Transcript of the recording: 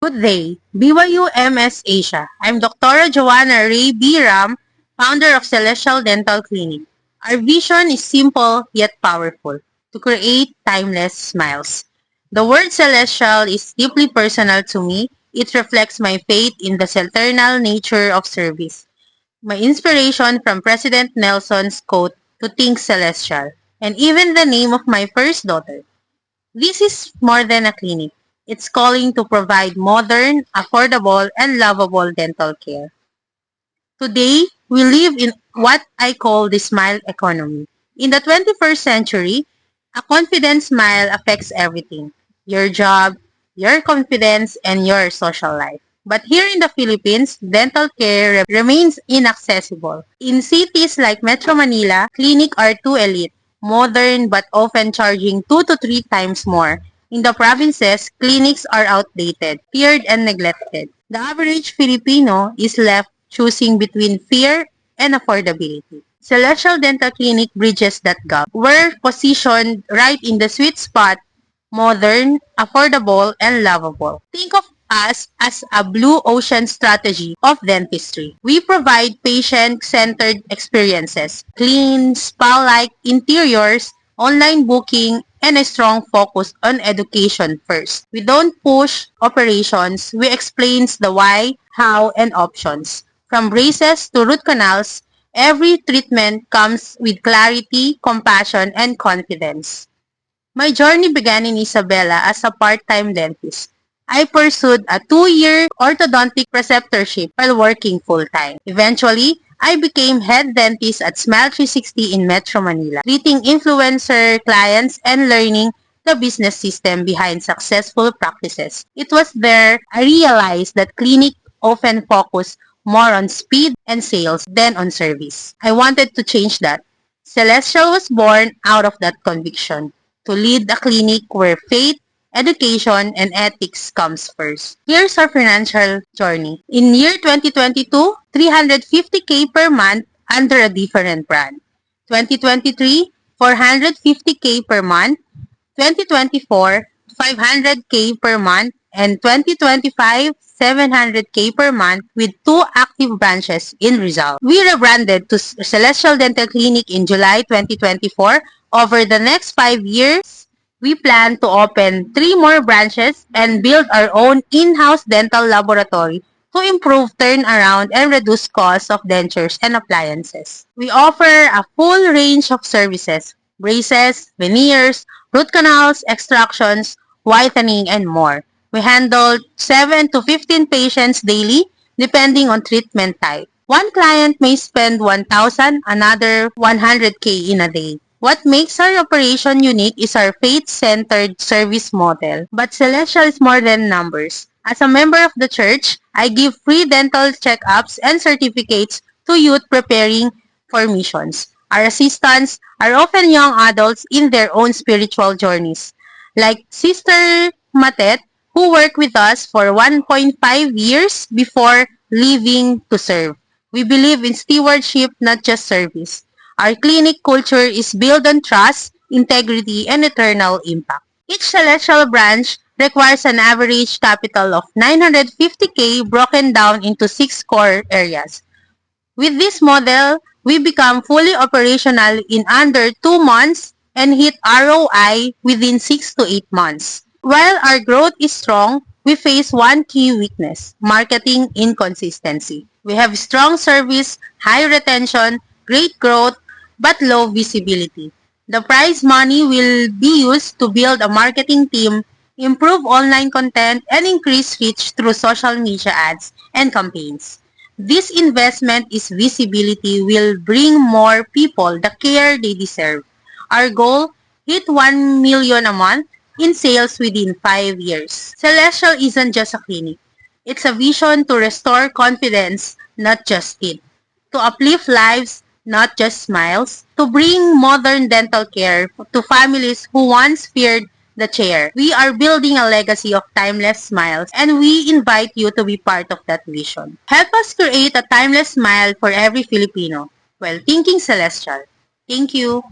Good day, BYU MS Asia. I'm Dr. Joanna Ray B. Ram, founder of Celestial Dental Clinic. Our vision is simple yet powerful, to create timeless smiles. The word celestial is deeply personal to me. It reflects my faith in the eternal nature of service. My inspiration from President Nelson's quote, to think celestial, and even the name of my first daughter. This is more than a clinic. It's calling to provide modern, affordable, and lovable dental care. Today, we live in what I call the smile economy. In the 21st century, a confident smile affects everything. Your job, your confidence, and your social life. But here in the Philippines, dental care remains inaccessible. In cities like Metro Manila, clinics are too elite, modern but often charging 2 to 3 times more. In the provinces, clinics are outdated, feared and neglected. The average Filipino is left choosing between fear and affordability. Celestial Dental Clinic bridges that gap. We're positioned right in the sweet spot, modern, affordable, and lovable. Think of us as a blue ocean strategy of dentistry. We provide patient-centered experiences, clean, spa-like interiors, online booking, and a strong focus on education first. We don't push operations, we explain the why, how, and options. From braces to root canals, every treatment comes with clarity, compassion, and confidence. My journey began in Isabela as a part-time dentist. I pursued a 2-year orthodontic preceptorship while working full-time. Eventually, I became head dentist at Smile 360 in Metro Manila, treating influencer clients and learning the business system behind successful practices. It was there I realized that clinics often focus more on speed and sales than on service. I wanted to change that. Celestial was born out of that conviction, to lead a clinic where faith, education, and ethics comes first. Here's our financial journey. In year 2022, 350K per month under a different brand. 2023, 450K per month. 2024, 500K per month. And 2025, 700K per month with 2 active branches in Rizal. We rebranded to Celestial Dental Clinic in July 2024. Over the next 5 years, we plan to open 3 more branches and build our own in-house dental laboratory to improve turnaround and reduce costs of dentures and appliances. We offer a full range of services, braces, veneers, root canals, extractions, whitening, and more. We handle 7 to 15 patients daily, depending on treatment type. One client may spend 1,000, another 100K in a day. What makes our operation unique is our faith-centered service model. But Celestial is more than numbers. As a member of the church, I give free dental checkups and certificates to youth preparing for missions. Our assistants are often young adults in their own spiritual journeys, like Sister Matet, who worked with us for 1.5 years before leaving to serve. We believe in stewardship, not just service. Our clinic culture is built on trust, integrity, and eternal impact. Each Celestial branch requires an average capital of 950K broken down into 6 core areas. With this model, we become fully operational in under 2 months and hit ROI within 6 to 8 months. While our growth is strong, we face one key weakness: marketing inconsistency. We have strong service, high retention, great growth, but low visibility. The prize money will be used to build a marketing team, improve online content, and increase reach through social media ads and campaigns. This investment is visibility will bring more people the care they deserve. Our goal, hit 1 million a month in sales within 5 years. Celestial isn't just a clinic. It's a vision to restore confidence, not just it. To uplift lives, not just smiles. To bring modern dental care to families who once feared the chair. We are building a legacy of timeless smiles, and we invite you to be part of that vision. Help us create a timeless smile for every Filipino while thinking celestial. Thank you.